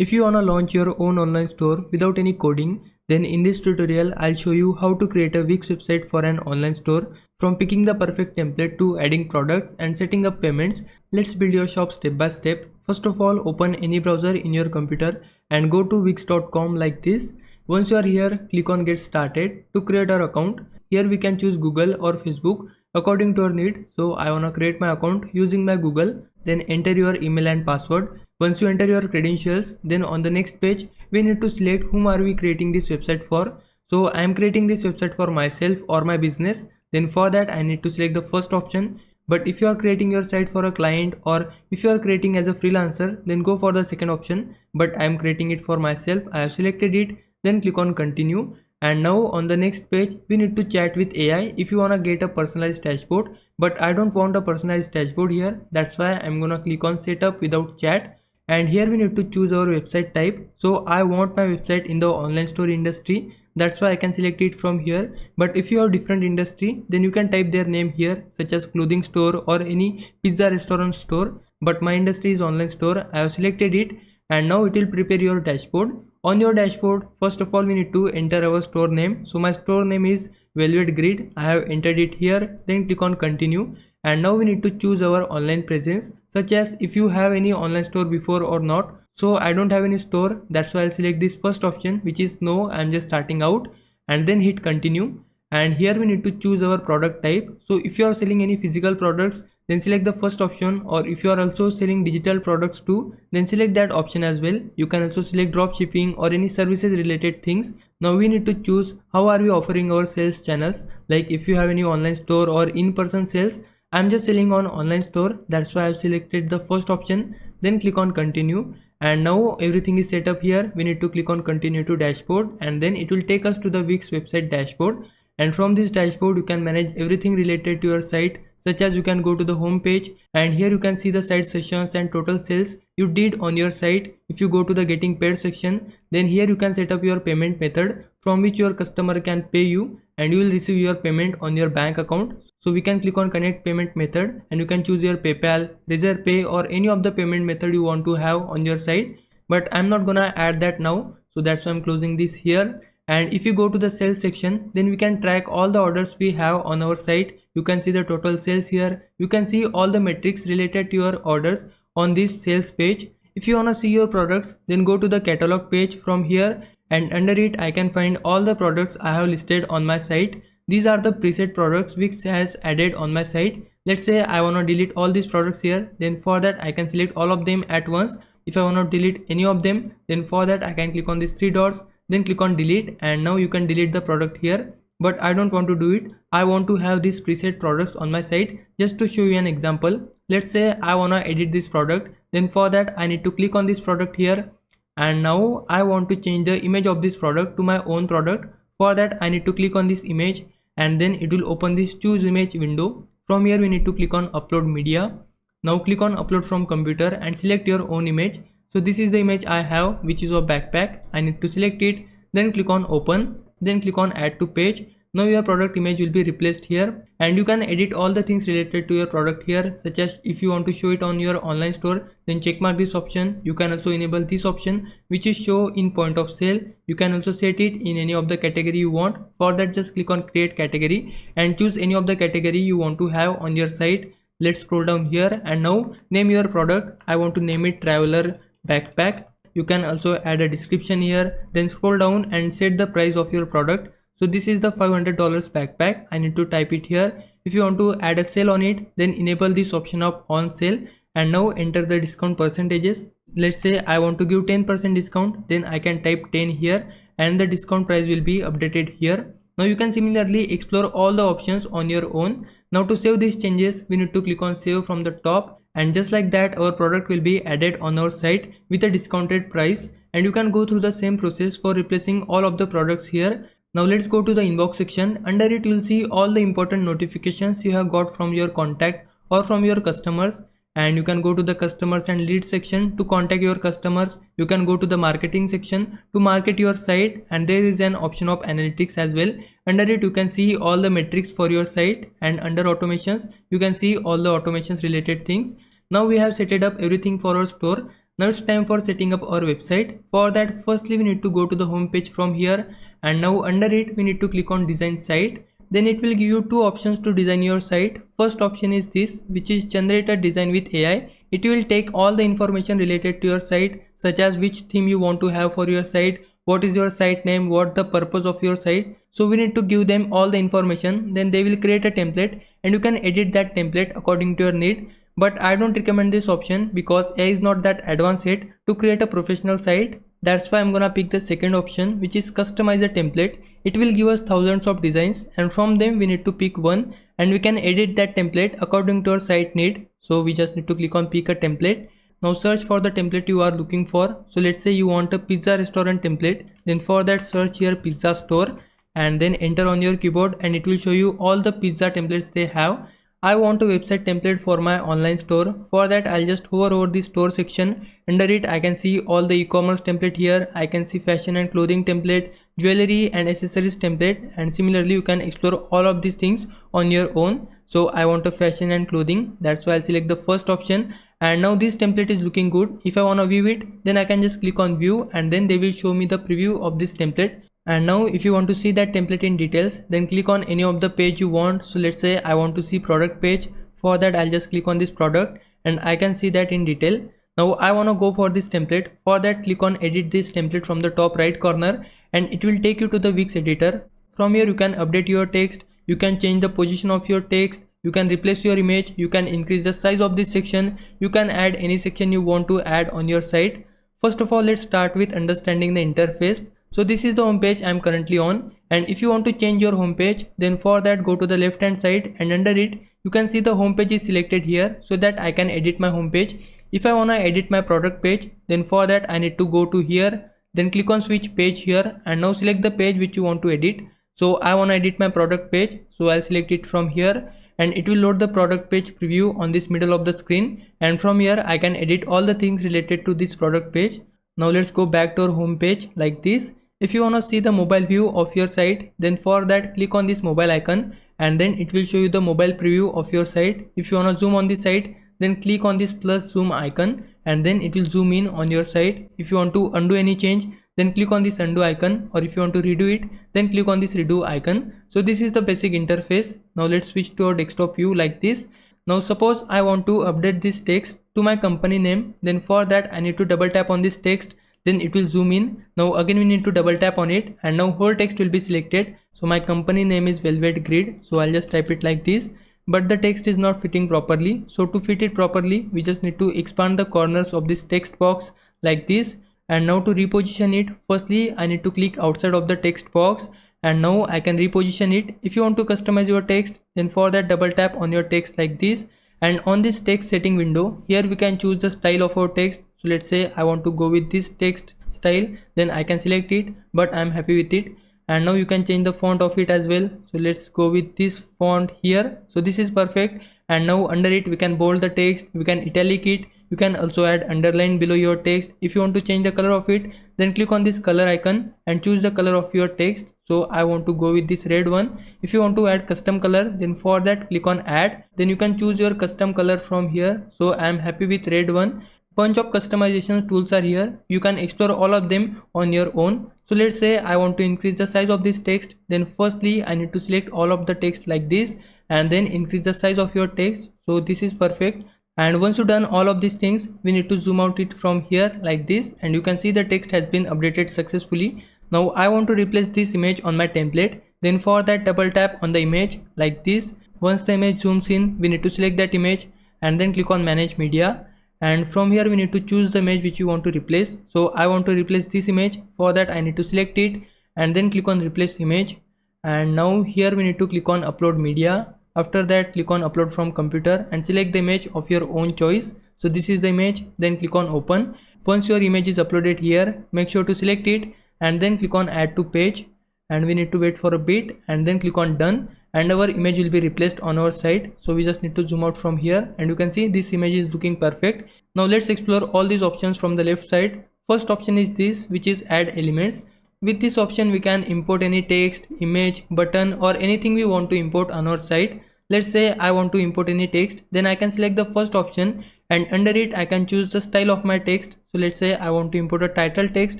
If you wanna launch your own online store without any coding, then in this tutorial I'll show you how to create a Wix website for an online store, from picking the perfect template to adding products and setting up payments. Let's build your shop step by step. First of all, open any browser in your computer and go to wix.com like this. Once you are here, click on get started. To create our account, here we can choose Google or Facebook according to our need. So I wanna create my account using my Google. Then enter your email and password. Once you enter your credentials, then on the next page we need to select whom are we creating this website for. So I am creating this website for myself or my business. Then for that I need to select the first option. But if you are creating your site for a client or if you are creating as a freelancer, then go for the second option. But I am creating it for myself. I have selected it. Then click on continue. And now on the next page we need to chat with AI if you wanna get a personalized dashboard. But I don't want a personalized dashboard here. That's why I'm gonna click on setup without chat. And here we need to choose our website type. So I want my website in the online store industry. That's why I can select it from here. But if you have different industry, then you can type their name here, such as clothing store or any pizza restaurant store. But my industry is online store. I have selected it, and now it will prepare your dashboard. On your dashboard, first of all we need to enter our store name. So my store name is Velvet Grid. I have entered it here. Then click on continue. And now we need to choose our online presence, such as if you have any online store before or not. So I don't have any store, that's why I'll select this first option, which is no, I'm just starting out, and then hit continue. And here we need to choose our product type. So if you are selling any physical products, then select the first option, or if you are also selling digital products too, then select that option as well. You can also select drop shipping or any services related things. Now we need to choose how are we offering our sales channels, like if you have any online store or in-person sales. I'm just selling on online store, that's why I've selected the first option. Then click on continue. And now everything is set up here. We need to click on continue to dashboard, and then it will take us to the Wix website dashboard. And from this dashboard you can manage everything related to your site, such as you can go to the home page, and here you can see the site sessions and total sales you did on your site. If you go to the getting paid section, then here you can set up your payment method from which your customer can pay you, and you will receive your payment on your bank account. So we can click on connect payment method, and you can choose your PayPal, Razorpay or any of the payment method you want to have on your site. But I'm not gonna add that now, so that's why I'm closing this here. And if you go to the sales section, then we can track all the orders we have on our site. You can see the total sales here. You can see all the metrics related to your orders on this sales page. If you wanna see your products, then go to the catalog page from here, and under it I can find all the products I have listed on my site. These are the preset products Wix has added on my site. Let's say I want to delete all these products here, then for that I can select all of them at once. If I want to delete any of them, then for that I can click on these three dots, then click on delete, and now you can delete the product here. But I don't want to do it. I want to have these preset products on my site. Just to show you an example, let's say I want to edit this product, then for that I need to click on this product here, and now I want to change the image of this product to my own product. For that I need to click on this image, and then it will open this choose image window. From here we need to click on upload media. Now click on upload from computer and select your own image. So this is the image I have, which is a backpack. I need to select it, then click on open, then click on add to page. Now your product image will be replaced here, and you can edit all the things related to your product here, such as if you want to show it on your online store, then check mark this option. You can also enable this option, which is show in point of sale. You can also set it in any of the category you want. For that just click on create category and choose any of the category you want to have on your site. Let's scroll down here, and now name your product. I want to name it traveler backpack. You can also add a description here, then scroll down and set the price of your product. So this is the $500 backpack. I need to type it here. If you want to add a sale on it, then enable this option of on sale, and now enter the discount percentages. Let's say I want to give 10% discount, then I can type 10 here, and the discount price will be updated here. Now you can similarly explore all the options on your own. Now to save these changes, we need to click on save from the top, and just like that our product will be added on our site with a discounted price. And you can go through the same process for replacing all of the products here. Now let's go to the inbox section. Under it you will see all the important notifications you have got from your contact or from your customers, and you can go to the customers and leads section to contact your customers. You can go to the marketing section to market your site, and there is an option of analytics as well. Under it you can see all the metrics for your site, and under automations you can see all the automations related things. Now we have set it up everything for our store. Now it's time for setting up our website. For that, firstly we need to go to the home page from here, and now under it we need to click on design site. Then it will give you two options to design your site. First option is this, which is generate a design with AI. It will take all the information related to your site, such as which theme you want to have for your site, what is your site name, what the purpose of your site. So we need to give them all the information. Then they will create a template and you can edit that template according to your need. But I don't recommend this option because AI is not that advanced yet to create a professional site. That's why I'm gonna pick the second option, which is customize a template. It will give us thousands of designs, and from them we need to pick one, and we can edit that template according to our site need. So we just need to click on pick a template. Now search for the template you are looking for. So let's say you want a pizza restaurant template. Then for that, search here pizza store and then enter on your keyboard, and it will show you all the pizza templates they have. I want a website template for my online store. For that, I'll just hover over the store section. Under it, I can see all the e-commerce template here. I can see fashion and clothing template, jewelry and accessories template, and similarly you can explore all of these things on your own. So I want a fashion and clothing, that's why I'll select the first option. And now this template is looking good. If I want to view it, then I can just click on view, and then they will show me the preview of this template. And now if you want to see that template in details, then click on any of the page you want. So let's say I want to see product page. For that, I'll just click on this product and I can see that in detail. Now I want to go for this template. For that, click on edit this template from the top right corner, and it will take you to the Wix editor. From here you can update your text, you can change the position of your text, you can replace your image, you can increase the size of this section, you can add any section you want to add on your site. First of all, let's start with understanding the interface. So this is the home page I am currently on, and if you want to change your home page, then for that go to the left hand side, and under it you can see the home page is selected here, so that I can edit my home page. If I want to edit my product page, then for that I need to go to here, then click on switch page here, and now select the page which you want to edit. So I want to edit my product page, so I'll select it from here, and it will load the product page preview on this middle of the screen, and from here I can edit all the things related to this product page. Now let's go back to our home page like this. If you want to see the mobile view of your site, then for that click on this mobile icon, and then it will show you the mobile preview of your site. If you want to zoom on the site, then click on this plus zoom icon, and then it will zoom in on your site. If you want to undo any change, then click on this undo icon, or if you want to redo it, then click on this redo icon. So this is the basic interface. Now let's switch to our desktop view like this. Now suppose I want to update this text to my company name, then for that I need to double tap on this text, then it will zoom in. Now again we need to double tap on it, and now whole text will be selected. So my company name is Velvet Grid, so I'll just type it like this, but the text is not fitting properly. So to fit it properly, we just need to expand the corners of this text box like this. And now to reposition it, firstly I need to click outside of the text box, and now I can reposition it. If you want to customize your text, then for that double tap on your text like this, and on this text setting window here we can choose the style of our text. So let's say I want to go with this text style, then I can select it, but I'm happy with it. And now you can change the font of it as well. So let's go with this font here. So this is perfect. And now under it we can bold the text, we can italic it, you can also add underline below your text. If you want to change the color of it, then click on this color icon and choose the color of your text. So I want to go with this red one. If you want to add custom color, then for that click on add, then you can choose your custom color from here. So I am happy with red one. Bunch of customization tools are here, you can explore all of them on your own. So let's say I want to increase the size of this text, then firstly I need to select all of the text like this, and then increase the size of your text. So this is perfect. And once you done all of these things, we need to zoom out it from here like this, and you can see the text has been updated successfully. Now I want to replace this image on my template, then for that double tap on the image like this. Once the image zooms in, we need to select that image and then click on manage media, and from here we need to choose the image which you want to replace. So I want to replace this image. For that I need to select it and then click on replace image, and now here we need to click on upload media. After that click on upload from computer and select the image of your own choice. So this is the image, then click on open. Once your image is uploaded here, make sure to select it and then click on add to page, and we need to wait for a bit and then click on done, and our image will be replaced on our site. So we just need to zoom out from here, and you can see this image is looking perfect. Now let's explore all these options from the left side. First option is this, which is add elements. With this option we can import any text, image, button or anything we want to import on our site. Let's say I want to import any text, then I can select the first option and under it I can choose the style of my text. So let's say I want to import a title text,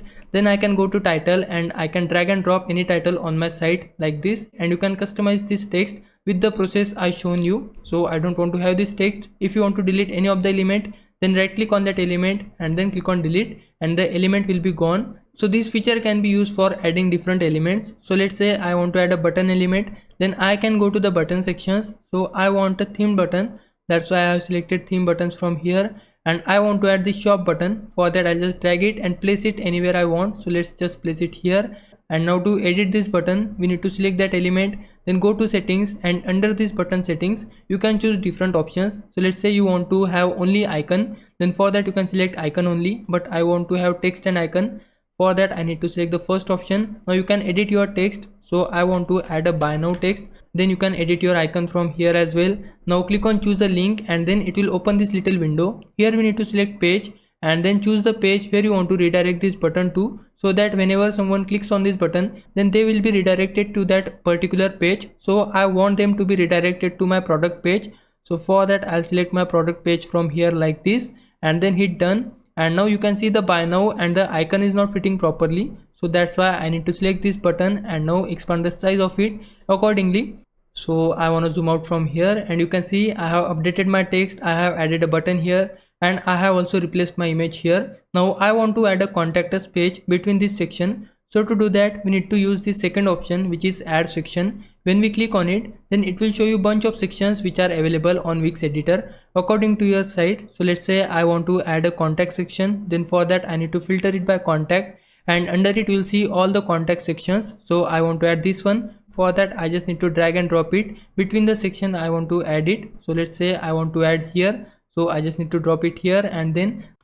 then I can go to title and I can drag and drop any title on my site like this, and you can customize this text with the process I shown you. So I don't want to have this text. If you want to delete any of the element, then right click on that element and then click on delete, and the element will be gone. So this feature can be used for adding different elements. So let's say I want to add a button element, then I can go to the button sections. So I want a theme button, that's why I have selected theme buttons from here, and I want to add the shop button. For that I'll just drag it and place it anywhere I want. So let's just place it here. And now to edit this button, we need to select that element, then go to settings, and under this button settings you can choose different options. So let's say you want to have only icon, then for that you can select icon only, but I want to have text and icon. For that I need to select the first option. Now you can edit your text. So I want to add a buy now text, then you can edit your icon from here as well. Now click on choose a link and then it will open this little window. Here we need to select page and then choose the page where you want to redirect this button to, so that whenever someone clicks on this button, then they will be redirected to that particular page. So I want them to be redirected to my product page. So for that I'll select my product page from here like this and then hit done. And now you can see the buy now and the icon is not fitting properly. So that's why I need to select this button and now expand the size of it accordingly. So I want to zoom out from here and you can see I have updated my text, I have added a button here, and I have also replaced my image here. Now I want to add a contact us page between this section. So to do that we need to use the second option, which is add section. When we click on it, then it will show you bunch of sections which are available on Wix editor according to your site. So let's say I want to add a contact section, then for that I need to filter it by contact, and under it you will see all the contact sections. So I want to add this one. For that I just need to drag and drop it between the section I want to add it. So let's say I want to add here, so I just need to drop it here, and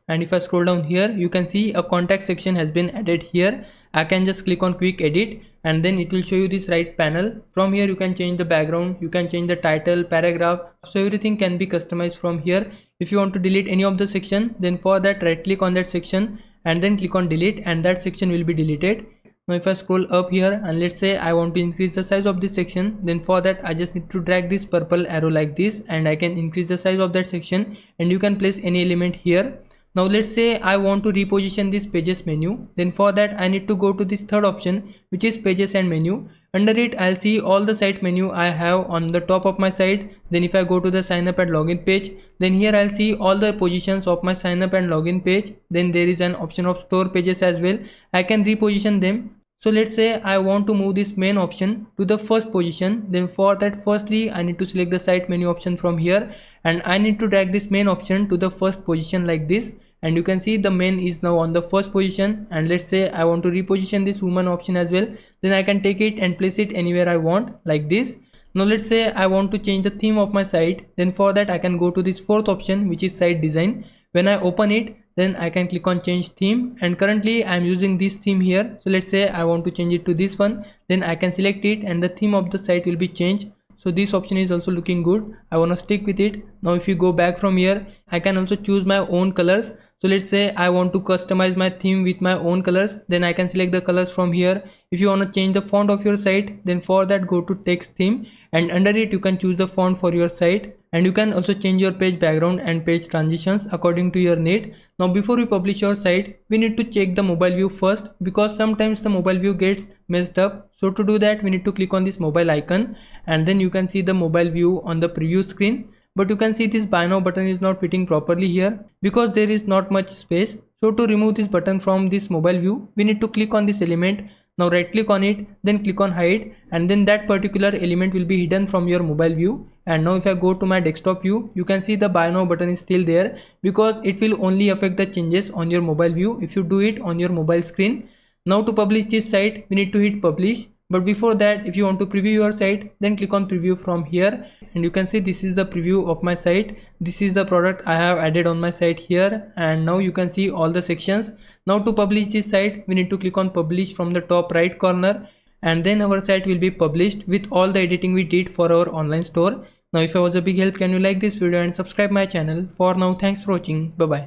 if I scroll down here you can see a contact section has been added here. I can just click on quick edit and then it will show you this right panel. From here you can change the background, you can change the title, paragraph, so everything can be customized from here. If you want to delete any of the section, then for that right click on that section and then click on delete, and that section will be deleted. Now if I scroll up here and let's say I want to increase the size of this section, then for that I just need to drag this purple arrow like this and I can increase the size of that section, and you can place any element here. Now let's say I want to reposition this pages menu, then for that I need to go to this third option, which is pages and menu. Under it I'll see all the site menu I have on the top of my site. Then if I go to the sign up and login page, then here I'll see all the positions of my sign up and login page. Then there is an option of store pages as well. I can reposition them. So let's say I want to move this main option to the first position, then for that firstly I need to select the site menu option from here and I need to drag this main option to the first position like this, and you can see the main is now on the first position. And let's say I want to reposition this woman option as well, then I can take it and place it anywhere I want like this. Now let's say I want to change the theme of my site, then for that I can go to this fourth option, which is site design. When I open it, then I can click on change theme, and currently I am using this theme here. So let's say I want to change it to this one, then I can select it and the theme of the site will be changed. So this option is also looking good, I want to stick with it. Now if you go back from here, I can also choose my own colors. So let's say I want to customize my theme with my own colors, then I can select the colors from here. If you want to change the font of your site, then for that go to text theme, and under it you can choose the font for your site, and you can also change your page background and page transitions according to your need. Now before we publish your site, we need to check the mobile view first, because sometimes the mobile view gets messed up. So to do that we need to click on this mobile icon, and then you can see the mobile view on the preview screen. But you can see this buy now button is not fitting properly here because there is not much space. So to remove this button from this mobile view, we need to click on this element. Now right click on it, then click on hide, and then that particular element will be hidden from your mobile view. And now if I go to my desktop view, you can see the buy now button is still there, because it will only affect the changes on your mobile view if you do it on your mobile screen. Now to publish this site, we need to hit publish. But before that, if you want to preview your site, then click on preview from here, and you can see this is the preview of my site. This is the product I have added on my site here, and now you can see all the sections. Now to publish this site, we need to click on publish from the top right corner, and then our site will be published with all the editing we did for our online store. Now if I was a big help, can you like this video and subscribe my channel. For now, thanks for watching. Bye bye.